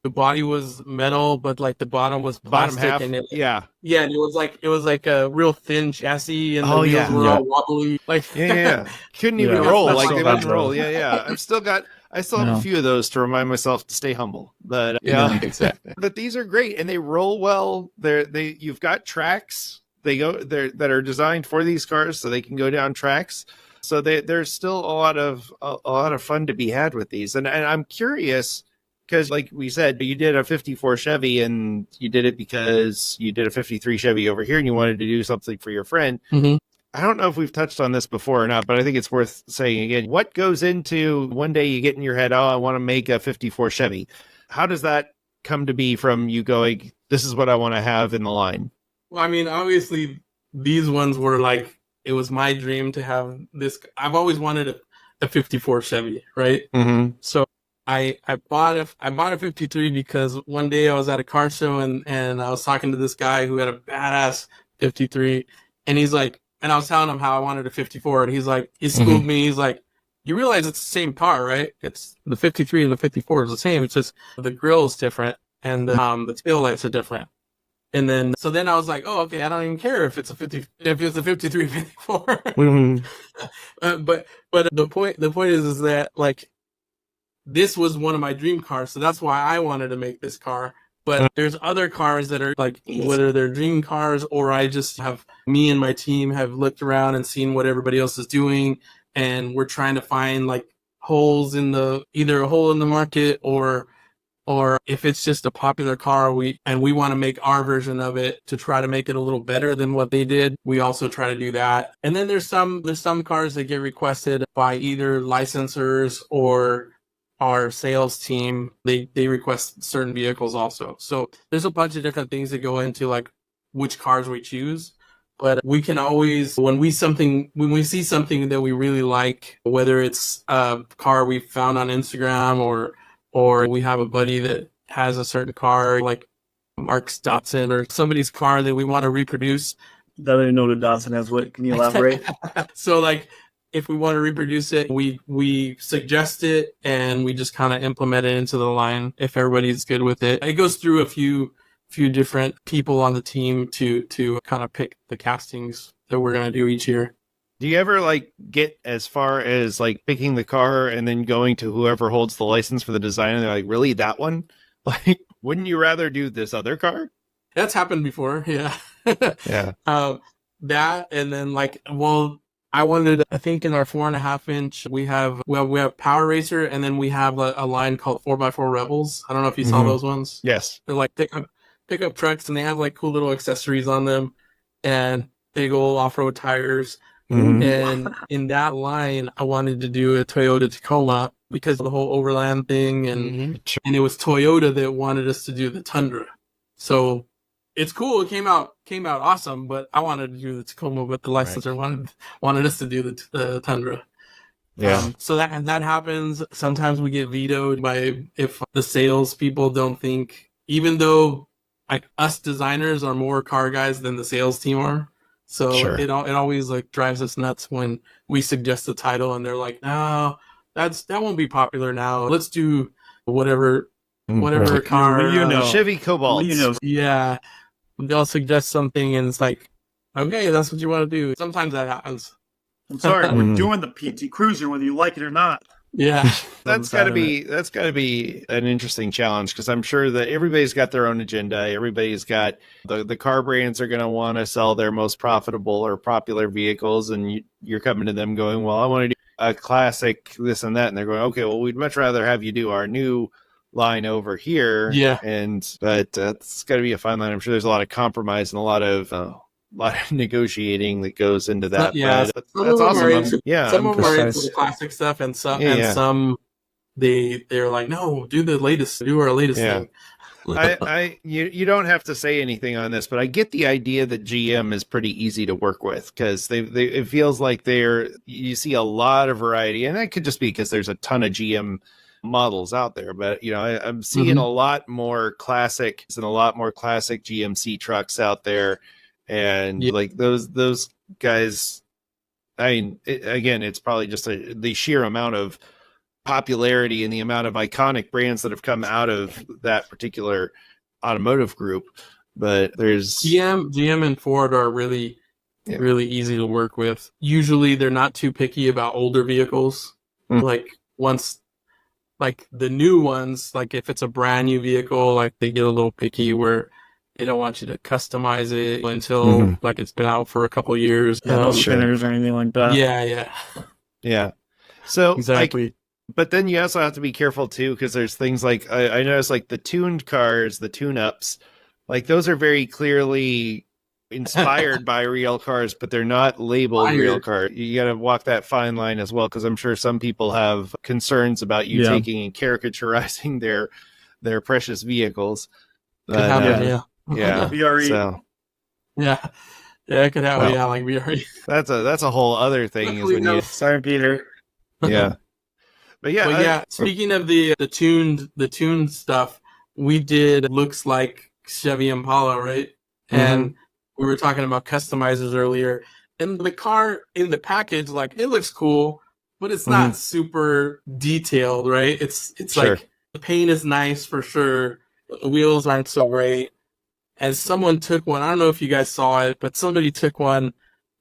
The body was metal, but like the bottom was plastic, half, and and it was like a real thin chassis, and the wheels were all wobbly. Like couldn't even roll. Like they wouldn't roll. I still have a few of those to remind myself to stay humble. But exactly. But these are great, and they roll well. You've got tracks. That are designed for these cars, so they can go down tracks. So there's still a lot of fun to be had with these, and I'm curious. Because, like we said, you did a 54 Chevy, and you did it because you did a 53 Chevy over here, and you wanted to do something for your friend. Mm-hmm. I don't know if we've touched on this before or not, but I think it's worth saying again. What goes into one day you get in your head, oh, I want to make a 54 Chevy? How does that come to be from you going, this is what I want to have in the line? Well, I mean, obviously, these ones were like, it was my dream to have this. I've always wanted a 54 Chevy, right? Mm-hmm. So I bought a 53 because one day I was at a car show and I was talking to this guy who had a badass 53, and he's like, and I was telling him how I wanted a 54, and he's like, he schooled me. He's like, you realize it's the same car, right? It's the 53 and the 54 is the same. It's just the grill is different and the tail lights are different. And then I was like, oh, okay, I don't even care if it's a 53, 54. But the point is that, like, this was one of my dream cars, so that's why I wanted to make this car. But there's other cars that are like, whether they're dream cars or me and my team have looked around and seen what everybody else is doing, and we're trying to find like holes in either a hole in the market or if it's just a popular car, we want to make our version of it to try to make it a little better than what they did. We also try to do that. And then there's some cars that get requested by either licensors or our sales team. They request certain vehicles also. So there's a bunch of different things that go into like which cars we choose. But we can always, when we see something that we really like, whether it's a car we found on Instagram or we have a buddy that has a certain car, like Mark's Datsun or somebody's car that we want to reproduce. I don't even know what a Datsun has. What, can you elaborate? So, like, if we want to reproduce it, we suggest it and we just kind of implement it into the line if everybody's good with it. It goes through a few different people on the team to kind of pick the castings that we're going to do each year. Do you ever like get as far as like picking the car and then going to whoever holds the license for the design and they're like, really, that one? Like, wouldn't you rather do this other car? That's happened before. Yeah. Yeah. That, and then like, well, I think in our 4.5 inch, we have Power Racer, and then we have a line called 4x4 Rebels. I don't know if you saw those ones. Yes. They're like pickup trucks, and they have like cool little accessories on them and big old off-road tires. Mm-hmm. And in that line, I wanted to do a Toyota Tacoma because of the whole overland thing, and it was Toyota that wanted us to do the Tundra. So it's cool. It came out awesome, but I wanted to do the Tacoma, but the licensor wanted us to do the Tundra. Yeah. So that happens. Sometimes we get vetoed by if the sales people don't think, even though like us designers are more car guys than the sales team are. So Sure. it always like drives us nuts when we suggest a title and they're like, no, that won't be popular now. Let's do whatever car. You know. Chevy Cobalt. You know. Yeah. They'll suggest something and it's like, okay, that's what you want to do. Sometimes that happens. I'm sorry, we're doing the PT Cruiser whether you like it or not. Yeah. That's got to be an interesting challenge because I'm sure that everybody's got their own agenda. Everybody's got the car brands are going to want to sell their most profitable or popular vehicles, and you're coming to them going, "Well, I want to do a classic this and that," and they're going, "Okay, well, we'd much rather have you do our new line over here." Yeah, but it's got to be a fine line. I'm sure there's a lot of compromise and a lot of negotiating that goes into that. That's awesome. Some of them are into the classic stuff, and some they're like, no, do our latest thing. You don't have to say anything on this, but I get the idea that GM is pretty easy to work with because it feels like you see a lot of variety, and that could just be because there's a ton of GM models out there. But I'm seeing a lot more classic and a lot more classic GMC trucks out there. And like those guys, I mean, again, it's probably just the sheer amount of popularity and the amount of iconic brands that have come out of that particular automotive group. But there's GM and Ford are really easy to work with. Usually, they're not too picky about older vehicles. Like the new ones, like if it's a brand new vehicle, like they get a little picky where they don't want you to customize it until like it's been out for a couple of years. No spinners or anything like that. Yeah. So exactly. But then you also have to be careful too, because there's things like I noticed like the tuned cars, the tune-ups, like those are very clearly inspired by real cars, but they're not labeled real cars. You got to walk that fine line as well, because I'm sure some people have concerns about you taking and caricaturizing their precious vehicles. Yeah. VRE. So. Yeah, it could happen. Like VRE. That's a whole other thing. Sorry, Peter. Yeah. But speaking of the tuned stuff, we did looks like Chevy Impala, right? And we were talking about customizers earlier. And the car in the package, like it looks cool, but it's not super detailed, right? It's like the paint is nice for sure. The wheels aren't so great. And someone took one, I don't know if you guys saw it, but somebody took one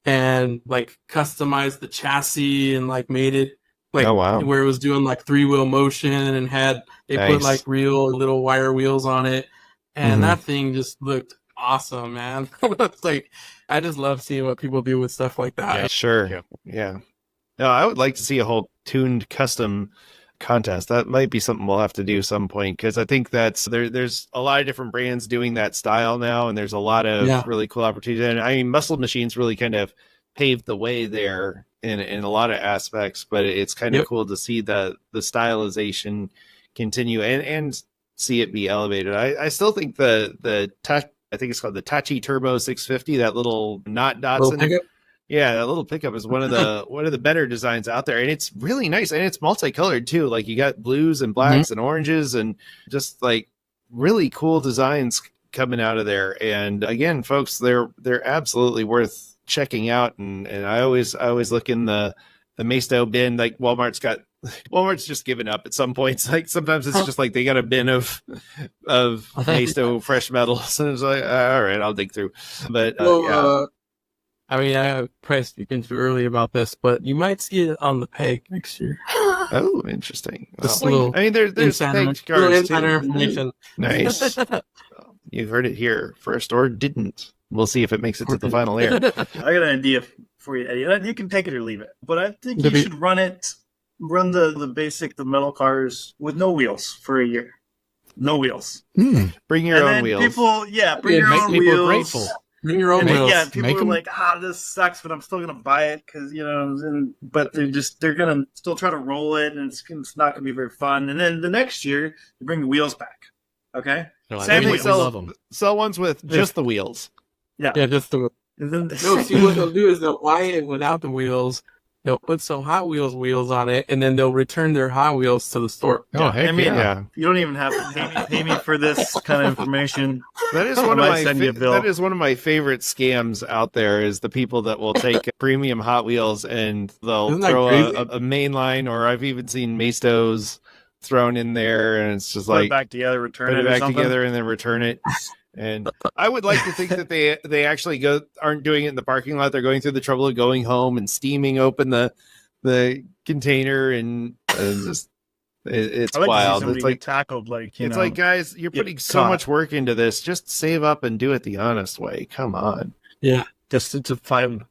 and like customized the chassis and like made it like where it was doing like 3-wheel motion and they put like real little wire wheels on it. And that thing just looked awesome, man. It's like, I just love seeing what people do with stuff like that. Yeah, sure. Yeah. No, I would like to see a whole tuned custom contest. That might be something we'll have to do some point, because I think there's a lot of different brands doing that style now, and there's a lot of really cool opportunities. And I mean, Muscle Machines really kind of paved the way there in a lot of aspects, but it's kind of cool to see the stylization continue and see it be elevated. I still think I think it's called the Tachi Turbo 650, that little not Datsun. Yeah, that little pickup is one of the better designs out there, and it's really nice, and it's multicolored too. Like you got blues and blacks and oranges, and just like really cool designs coming out of there. And again, folks, they're absolutely worth checking out. And I always look in the Maisto bin. Like Walmart's just given up at some points. Like sometimes it's just like they got a bin of Maisto fresh metals, and it's like, all right, I'll dig through. But I mean, I probably speaking too early about this, but you might see it on the peg next year. Oh, interesting. Well, I mean, there's pegged cars insider information. Nice. You heard it here first, or didn't. We'll see if it makes it to the final air. I got an idea for you, Eddie. You can take it or leave it, but I think you should run the metal cars with no wheels for a year. No wheels. Bring your own wheels. Bring your own wheels. Grateful. Bring your own wheels. Yeah, people are like, this sucks, but I'm still gonna buy it because but they're gonna still try to roll it, and it's not gonna be very fun. And then the next year, you bring the wheels back. Okay, same wheels. Sell ones with just the wheels. Yeah, just the. See what they'll do is they'll buy it without the wheels, they'll put some Hot Wheels wheels on it, and then they'll return their Hot Wheels to the store. Oh, heck I mean, yeah. you don't even have to pay me for this kind of information. That is I one of might my send you a bill. that is one of my favorite scams out there. Is the people that will take premium Hot Wheels and they'll Isn't that throw crazy? a main line, or I've even seen Maistos thrown in there, and it's just Put like it back together, return put it it or back something. together and then return it. And I would like to think that they actually aren't doing it in the parking lot. They're going through the trouble of going home and steaming open the container, and just it's I like wild. To see somebody It's like get tackled, like it's like, guys, you're get putting so caught. much work into this. Just save up and do it the honest way. Come on. Yeah. just it's a $5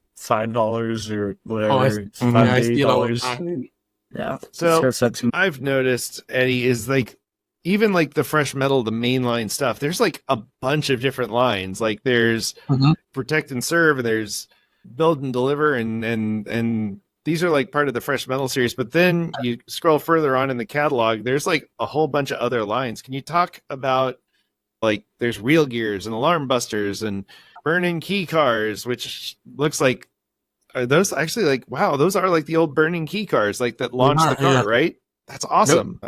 or whatever. Oh, It's yeah, I see it all the $5 time. Yeah. So Starts at $2. I've noticed, Eddie, is like even like the fresh metal, the mainline stuff. There's like a bunch of different lines. Like there's Mhm. protect and serve, and there's build and deliver, and these are like part of the fresh metal series. But then you scroll further on in the catalog, there's like a whole bunch of other lines. Can you talk about like there's wheel gears and alarm busters and burning key cars, which looks like are those actually like wow, those are like the old burning key cars like that launched the car, Yeah. right? That's awesome.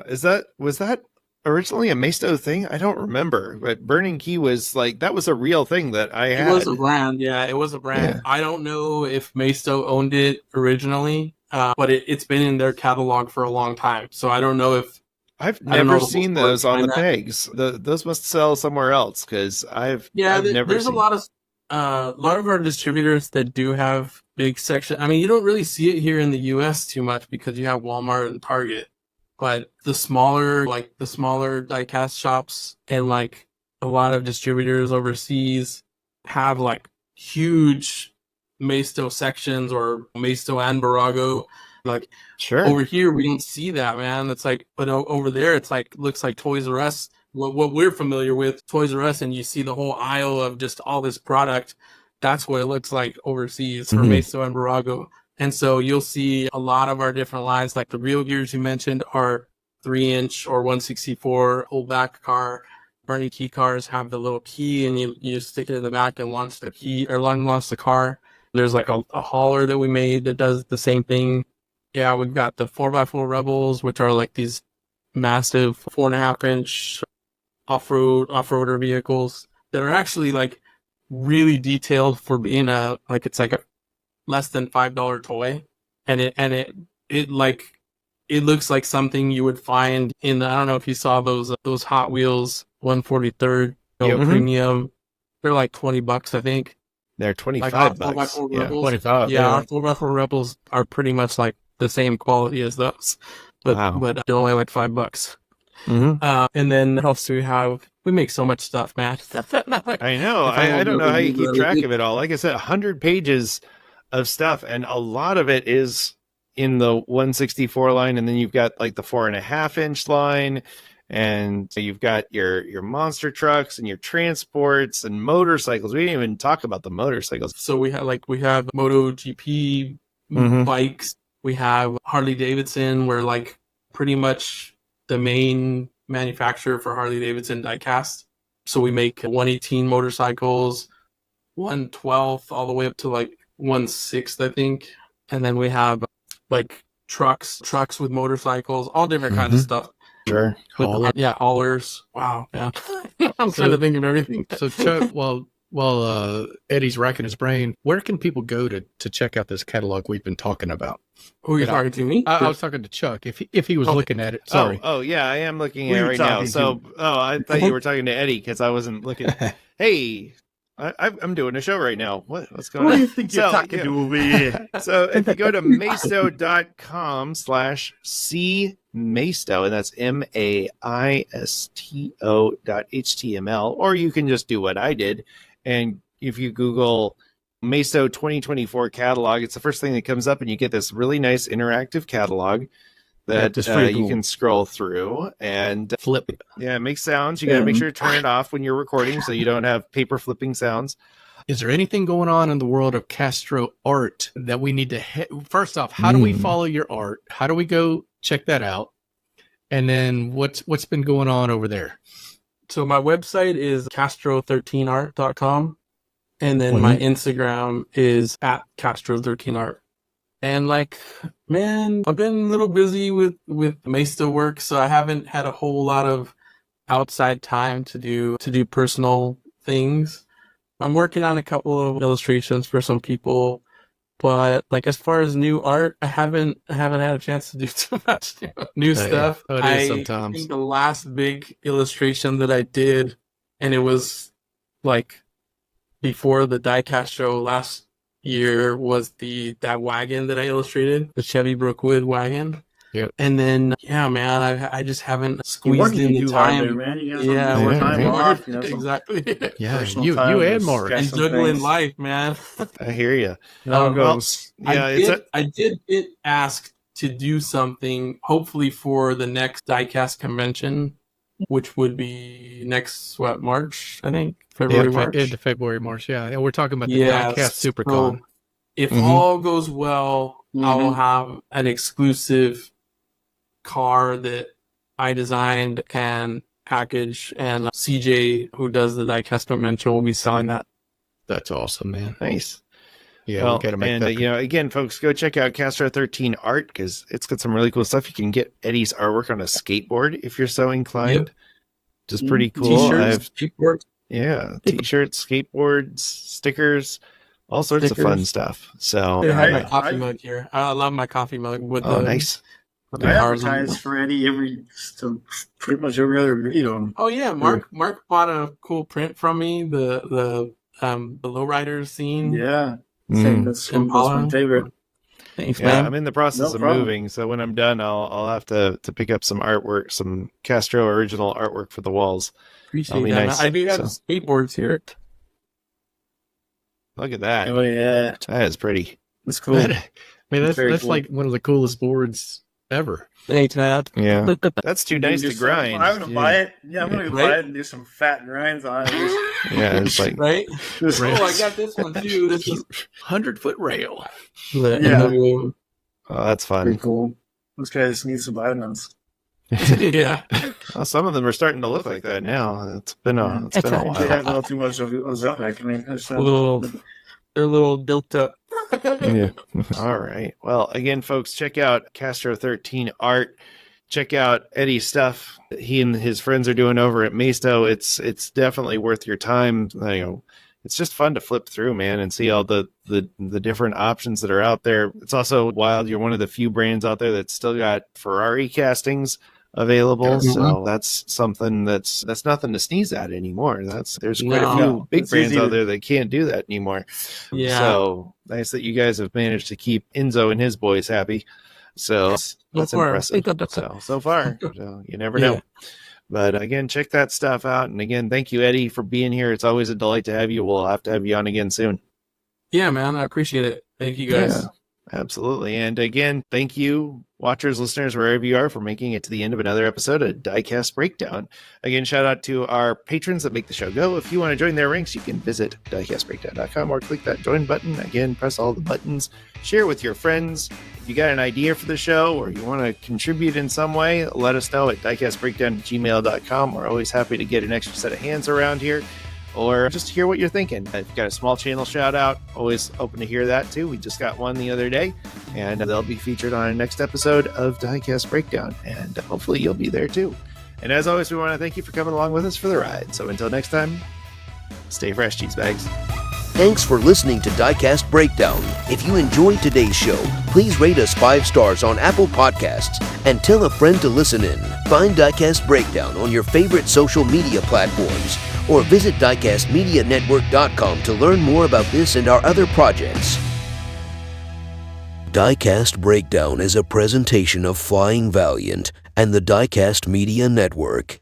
Was that originally a Maisto thing? I don't remember, but burning key was like that was a real thing that I had. It was a brand. Yeah, it was a brand. Yeah. I don't know if Maisto owned it originally, but it's been in their catalog for a long time. So I don't know if I've I don't know never the seen story those on the behind that. pegs. Those must sell somewhere else because I've never there's seen. a lot of our distributors that do have big section. I mean, you don't really see it here in the U.S. too much because you have Walmart and Target, but the smaller diecast shops and like a lot of distributors overseas have like huge Maisto sections or Maisto and Burago. Like Sure. over here, we don't see that, man. It's like, but over there, it's like looks like Toys R Us. What we're familiar with, Toys R Us, and you see the whole aisle of just all this product. That's what it looks like overseas for Mhm. Maisto and Burago. And so you'll see a lot of our different lines, like the real gears you mentioned are 3-inch or 164 pull back car. Burning key cars have the little key, and you stick it in the back and launch the key or launch the car. There's like a hauler that we made that does the same thing. Yeah, we've got the 4x4 Rebels, which are like these massive 4.5-inch off-roader vehicles that are actually like really detailed for being it's like a less than $5 toy, and it looks like something you would find in I don't know if you saw those Hot Wheels 143rd Yep. premium. They're like $20, I think. They're Like $25. our 4x4 Yeah. Rebels. 25. Yeah, our 4x4 Rebels are pretty much like the same quality as those, but Wow. they're only like $5. Mhm. And then what else do we have? We make so much stuff, man. I know. If I I don't know how you remember keep track everything. of it all. Like I said, 100 pages of stuff, and a lot of it is in the 164 line, and then you've got like the 4.5-inch line, and you've got your monster trucks and your transports and motorcycles. We didn't even talk about the motorcycles. So we have MotoGP Mhm. bikes. We have Harley Davidson. We're like pretty much the main manufacturer for Harley Davidson diecast. So we make 118 motorcycles, 112th, all the way up to like 1/6, I think. And then we have like trucks with motorcycles, all different kinds of stuff. Sure. Hauler. Yeah, haulers. Wow. Yeah. I'm trying to think of everything. So Chuck, while Eddie's racking his brain, where can people go to check out this catalog we've been talking about? Who are you And talking to me? I was talking to Chuck if he was Oh. looking at it. Sorry. Oh, yeah, I am looking Who at are it you right now. talking So, I thought you were talking to Eddie because I wasn't looking. Hey, I'm doing a show right now. What's going What on? do you think you're So, talking yeah. to over here? So if you go to maisto.com/cmaisto, and that's maisto.html, or you can just do what I did. And if you Google Maisto 2024 catalog, it's the first thing that comes up, and you get this really nice interactive catalog that that's pretty you cool. can scroll through and Flip. yeah, it makes sounds. You got to make sure to turn it off when you're recording so you don't have paper flipping sounds. Is there anything going on in the world of Castro art that we need to first off, how do we follow your art? How do we go check that out? And then what's been going on over there? So my website is castro13art.com, and then my Instagram is at castro13art. And like, man, I've been a little busy with Maisto work, so I haven't had a whole lot of outside time to do personal things. I'm working on a couple of illustrations for some people, but like as far as new art, I haven't had a chance to do too much new stuff. Oh, it is sometimes. I think the last big illustration that I did, and it was like before the Diecast show last year, was that wagon that I illustrated, the Chevy Brookwood wagon. Yep. And then, yeah, man, I just haven't squeezed in the time. There, man. You got Yeah, more working time hard. off, you know, some Exactly. Yeah, personal you time and to Mark. sketch And some juggling things. life, man. I hear you. How it Well, goes. yeah, I did get asked to do something, hopefully for the next Diecast convention, which would be next, March, I think? February, March. Into February, March. Yeah, and we're talking about the Yeah, Diecast SuperCon. so if all goes well, I will have an exclusive car that I designed and packaged, and CJ, who does the Diecast convention, will be selling that. That's awesome, man. nice. Yeah, Well, we got to make and that. again, folks, go check out Castro 13 art because it's got some really cool stuff. You can get Eddie's artwork on a skateboard if you're so inclined. Yep. Just pretty cool. T-shirts, skateboards. Yeah, t-shirts, skateboards, stickers, all sorts of fun stuff. So, I have my Right. coffee mug here. I love my coffee mug with nice. with the I cars on it. advertise for Eddie pretty much every other video. Oh yeah, Mark bought a cool print from me. The lowrider scene. Yeah. Mm. That's Impala. my favorite. Thanks, Yeah, man. I'm in the process No of problem. moving, so when I'm done, I'll have to pick up some artwork, some Castro original artwork for the walls. Appreciate that'll be that. nice. I do have So- skateboards here. Look at that. Oh yeah. That is pretty. That's cool. Man, that's Very cool. like one of the coolest boards ever. Thanks, man. Yeah, that's too nice to Just- grind. I'm gonna buy it. Yeah, I'm gonna Right? buy it and do some fat grinds on it. Yeah, it's like Right? Just- Oh, I got this one too. This is 100-foot rail. the Yeah. NWO. oh, that's pretty fun. cool. Those guys need some vitamins. Yeah. Well, some of them are starting to look like that now. It's been a They while. haven't too much of Zelek. I mean, that's They're a little built up. Yeah. All right. Well, again, folks, check out Castro 13 art. Check out Eddie's stuff that he and his friends are doing over at Maisto. It's definitely worth your time. It's just fun to flip through, man, and see all the different options that are out there. It's also wild. You're one of the few brands out there that's still got Ferrari castings available. So that's something that's nothing to sneeze at anymore. There's quite a few big It's brands easy out to- there that can't do that anymore. Yeah. So nice that you guys have managed to keep Enzo and his boys happy. So that's far. impressive. That's So far, so you never know. Yeah. But again, check that stuff out. And again, thank you, Eddie, for being here. It's always a delight to have you. We'll have to have you on again soon. Yeah, man. I appreciate it. Thank you guys. Yeah, absolutely. And again, thank you, watchers, listeners, wherever you are, for making it to the end of another episode of Diecast Breakdown. Again, shout out to our patrons that make the show go. If you want to join their ranks, you can visit diecastbreakdown.com or click that join button. Again, press all the buttons, share with your friends. If you got an idea for the show or you want to contribute in some way, let us know at diecastbreakdown@gmail.com. We're always happy to get an extra set of hands around here, or just hear what you're thinking. If you've got a small channel shout out, always open to hear that too. We just got one the other day, and they'll be featured on our next episode of Diecast Breakdown, and hopefully you'll be there too. And as always, we want to thank you for coming along with us for the ride. So until next time, stay fresh, cheese bags. Thanks for listening to Diecast Breakdown. If you enjoyed today's show, please rate us 5 stars on Apple Podcasts and tell a friend to listen in. Find Diecast Breakdown on your favorite social media platforms or visit diecastmedianetwork.com to learn more about this and our other projects. Diecast Breakdown is a presentation of Flying Valiant and the Diecast Media Network.